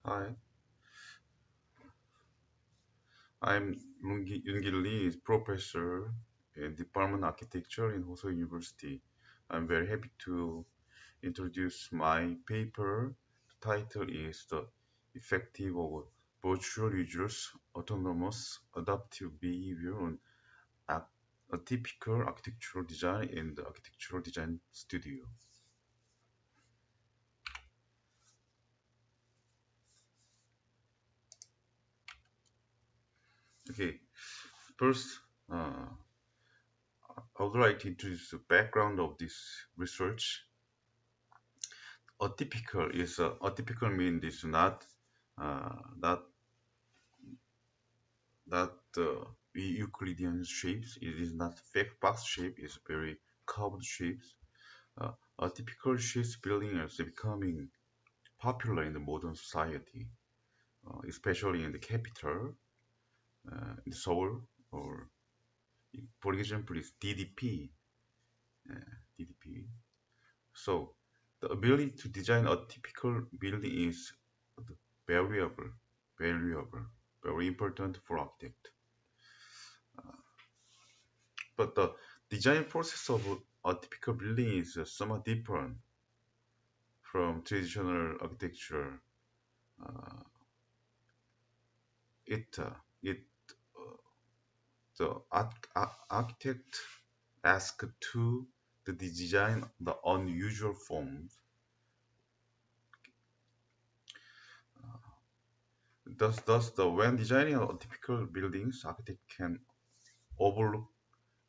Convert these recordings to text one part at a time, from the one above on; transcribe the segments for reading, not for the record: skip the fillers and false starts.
Hi, I'm Yoon-gil Lee, professor in Department Architecture in Hoso University. I'm very happy to introduce my paper. The title is The Effective of Virtual Users Autonomous Adaptive Behavior on Atypical Architectural Design in the Architectural Design Studio. Okay, first, uh, I would like to introduce the background of this research. Atypical means it's not that Euclidean shapes. It is not fake box shape. It's very curved shapes. Atypical shapes building is becoming popular in the modern society, especially in the capital, in Seoul, or for example, is DDP. DDP. So the ability to design a typical building is variable, valuable, very important for architect. But the design process of a typical building is somewhat different from traditional architecture. Uh, it the architect asked to the design the unusual forms. Thus, when designing a typical buildings, architect can overlook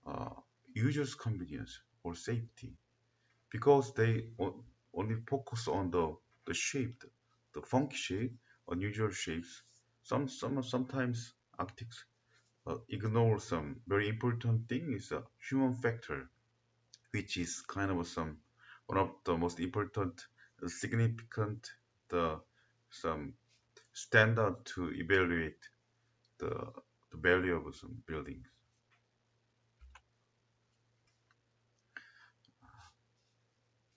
uh, users' convenience or safety because they only focus on the shape, the funky shape, unusual shapes. Sometimes architects ignore some very important thing is a human factor, which is kind of some one of the most important, significant, the some standard to evaluate the the value of some buildings.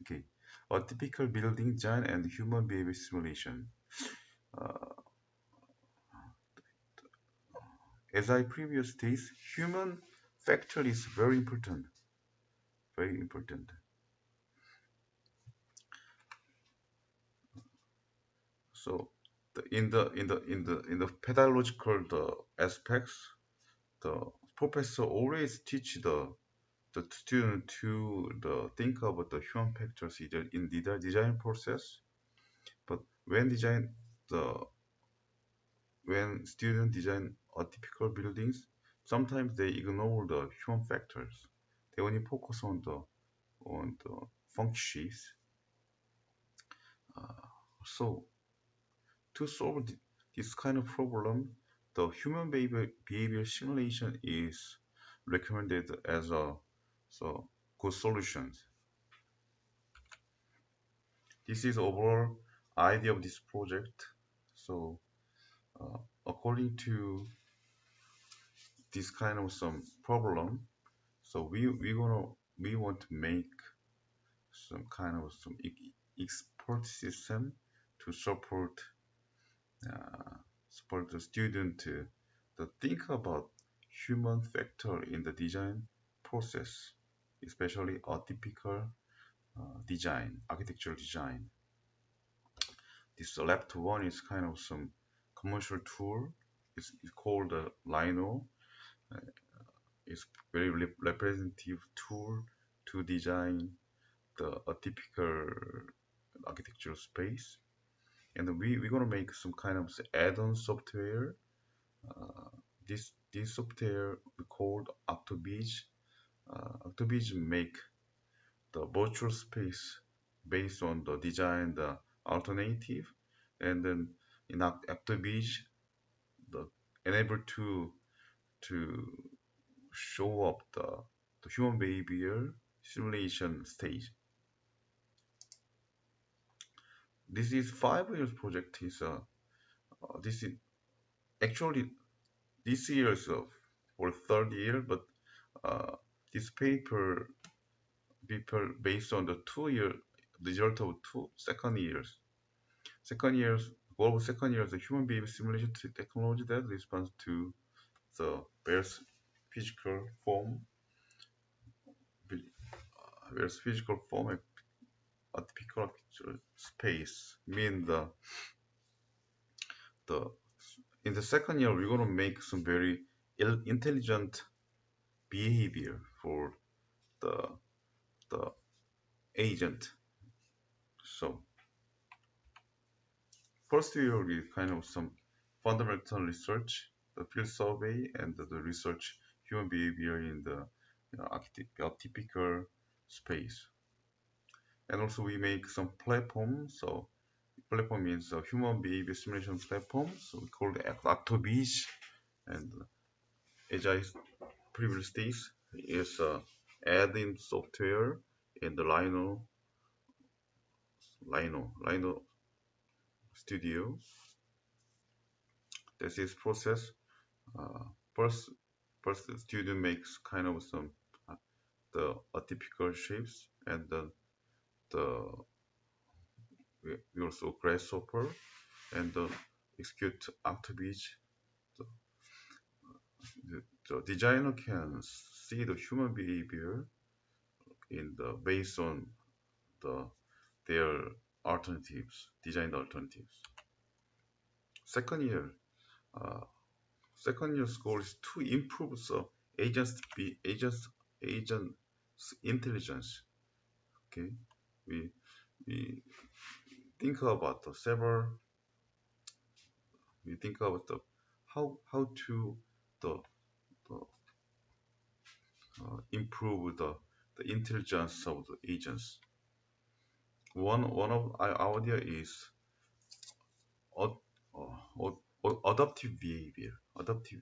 Okay, a typical building design and human behavior simulation. Uh, as I previously stated, human factor is very important, very important. So in the pedagogical aspects, the professor always teach the student to think about the human factors either in the design process. But the when students design typical buildings, sometimes they ignore the human factors. They only focus on the functions. Uh, so to solve this kind of problem, the human behavior simulation is recommended as a good solution. This is overall idea of this project. So uh, according to this kind of some problem, so we want to make some kind of some expert system to uh, support the student to think about human factor in the design process, especially atypical design, architectural design. This left one is kind of some commercial tool. It's called Lino. Uh, it's very representative tool to design a typical architectural space. And we're gonna make some kind of add-on software. Uh, this software we called Octobeach. Octobeach make the virtual space based on the design the alternative, and then in Octobeach the enable to show up the human behavior simulation stage. This is 5 years project. Is this is actually this year is for third year, but uh, this paper based on the 2 year result of two second years. Second year's goal of second year is a human behavior simulation technology that responds to the various physical form, various physical form and atypical space. Mean the in the second year we're gonna make some very intelligent behavior for the the agent. So first year will be kind of some fundamental research, the field survey, and the research human behavior in the atypical space. And also we make some platform. So platform means a human behavior simulation platform. So we call it Octobeach. And as I previously stated, is add-in software in the Rhino Studio. This is process. Uh, first, first the student makes kind of some the atypical shapes, and then the we also grasshopper, and then execute Octobeach. The, the designer can see the human behavior in the based on the their alternatives, design alternatives. Second year, uh, second year's goal is to improve the agents intelligence. Okay, we we think about the several. We think about the how to the, the improve the intelligence of the agents. One of our idea is ad, adaptive behavior. Adaptive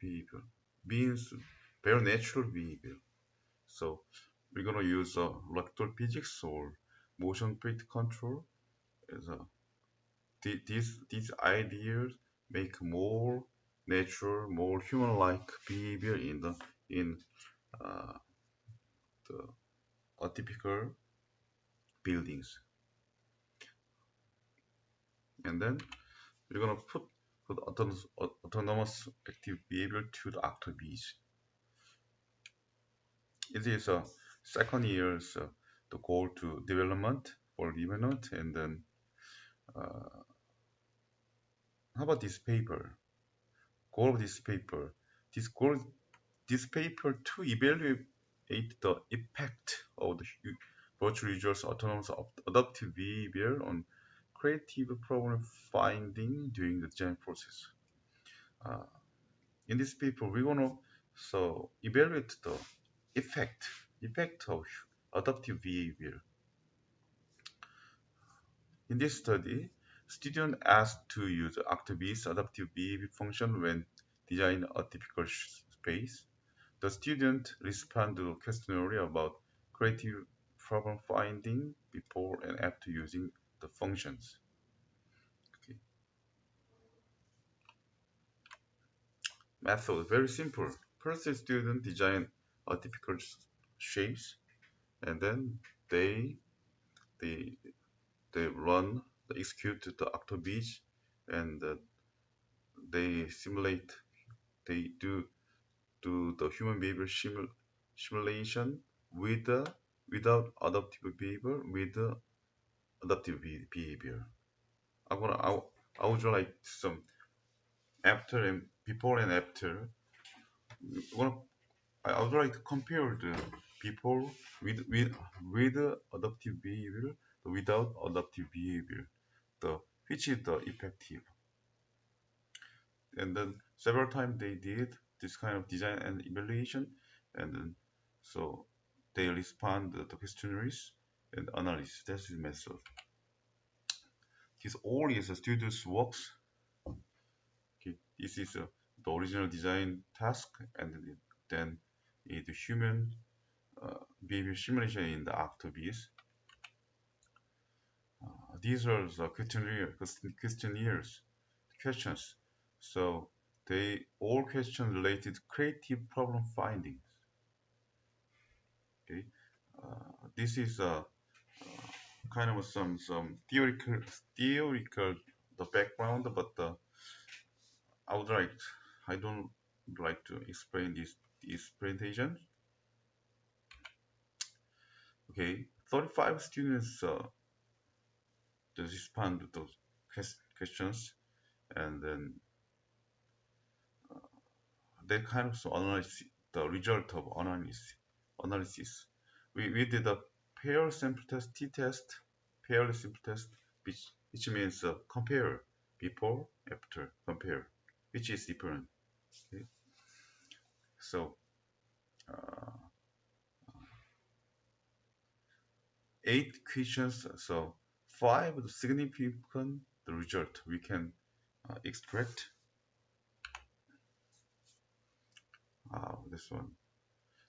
behavior means very natural behavior. So we're gonna use vector physics or motion plate control as these ideas make more natural, more human-like behavior in uh, the atypical buildings. And then we're gonna put autonomous active behavior to the Octobeach. It is a second year's the goal to development for development, and then how about this paper? Goal of this paper. This goal this paper to evaluate the effect of the virtual users' autonomous adaptive behavior on creative problem finding during the design process. Uh, in this paper, we're gonna evaluate the effect of adaptive behavior. In this study, students asked to use Octobeach's adaptive behavior function when designing a typical space. The student responded to a questionnaire about creative problem finding before and after using the functions. Okay. Method very simple. First, the student design typical shapes, and then they they they execute the Octobeach, and they simulate they do the human behavior simulation with without adaptive behavior with the adaptive behavior. I would like some after and before and after. One, I would like to compare the people with adaptive behavior without adaptive behavior. The which is the effective. And then several times they did this kind of design and evaluation, and then so they respond to the questionnaires and analysis. That's the method. This all is a student's works. Okay, this is the original design task, and then the human behavior simulation in the Octobeach. These are the questions. So they all question related creative problem findings. Okay, this is kind of some theoretical the background, but I would like I don't like to explain this presentation. Okay, 35 students to respond to those questions, and then they kind of analyze the result of analysis. We did a pair sample test, t-test, pair sample test, which means compare before, after, compare, which is different. Okay? So uh, 8 questions, so 5 significant the result we can extract. This one.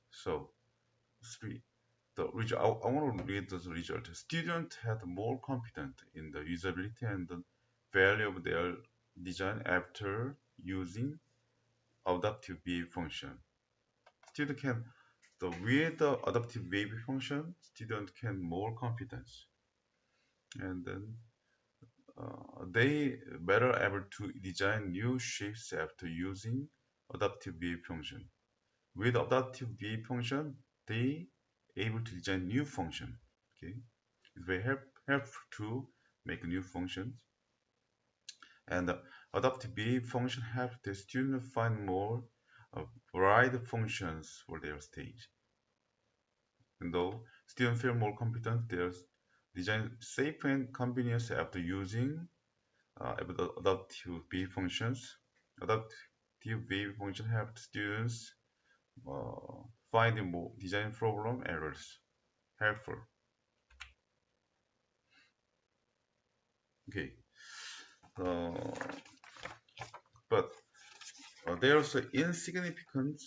So 3. The result. I want to read the result. Students had more confidence in the usability and the value of their design after using adaptive behavior function. Student can with the adaptive behavior function, student can more confidence, and then they better able to design new shapes after using adaptive behavior function. With adaptive behavior function, they able to design new function. Okay, it's very helpful to make new functions. And the adaptive behavior function helps the student find more varied functions for their stage. And though students feel more competent, their design safe and convenience after using adaptive behavior functions. Adaptive behavior function help students find more design problem errors. Helpful. Okay. Uh, but there's insignificant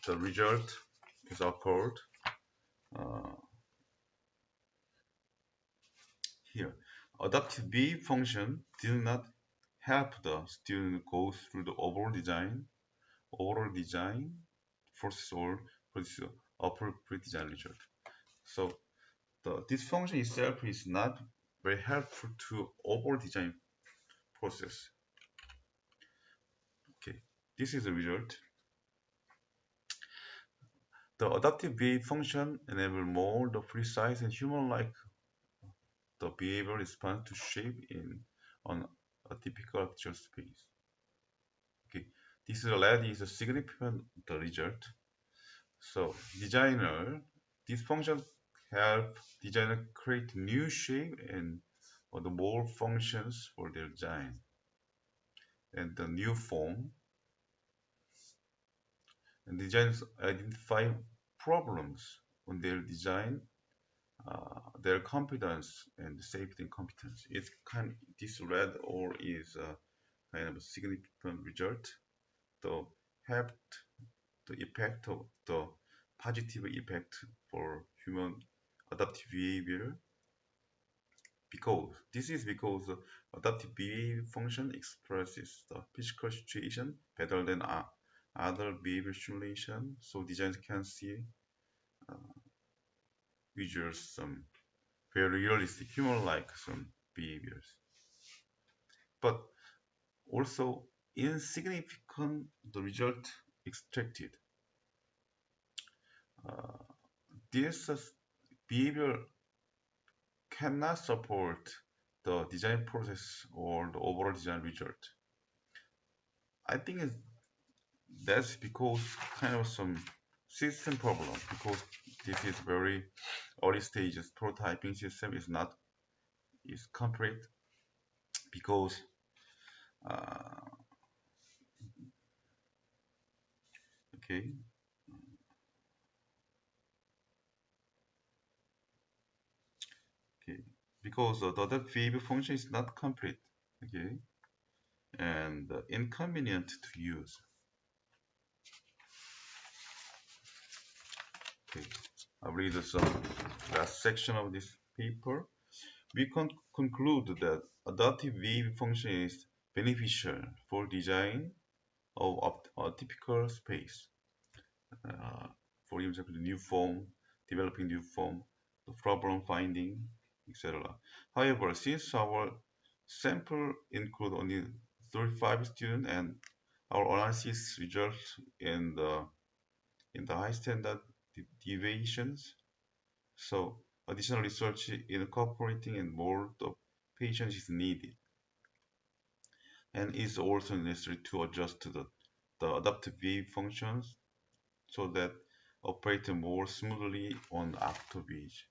the result is occurred uh, here. Adaptive behavior function did not help the student go through the overall design process or produce appropriate design result. So this function itself is not very helpful to overall design process. Okay, this is the result. The adaptive behavior function enable more the precise and human-like the behavior response to shape in on a typical architectural space. Okay, this already is a significant the result. So this function help designer create new shape and or the more functions for their design and the new form. And designers identify problems on their design, their competence and safety and competence. It's this red or is a kind of a significant result. The helped the effect of the positive effect for human adaptive behavior because adaptive behavior function expresses the physical situation better than other behavior simulation, so designers can see visuals some very realistic human-like some behaviors, but also insignificant the result extracted. Uh, this behavior cannot support the design process or the overall design result. I think that's because kind of some system problem because this is very early stages prototyping system is complete because uh, okay okay because the other behavior function is not complete, okay, and inconvenient to use. Okay, I'll read some last section of this paper. We can conclude that adaptive behavior function is beneficial for design of a typical space. For example, new form, developing new form, the problem finding, etc. However, since our sample include only 35 students and our analysis results in the high standard deviations, so additional research incorporating and more of patients is needed, and is also necessary to adjust to the adaptive wave functions so that operate more smoothly on Octobridge.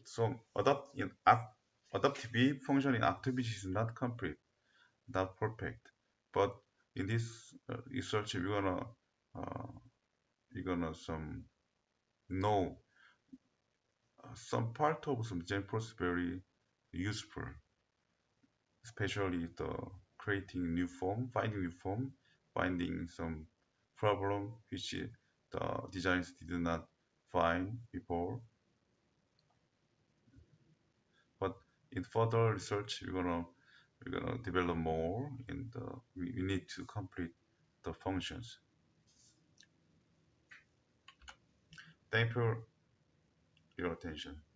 So adaptive wave function in Octobridge is not complete, not perfect, but in this research uh, we're gonna some know some part of some examples very useful, especially the creating new form, finding new form, finding some problem which the designers did not find before. But in further research, we're gonna develop more, and we need to complete the functions. Thank you for your attention.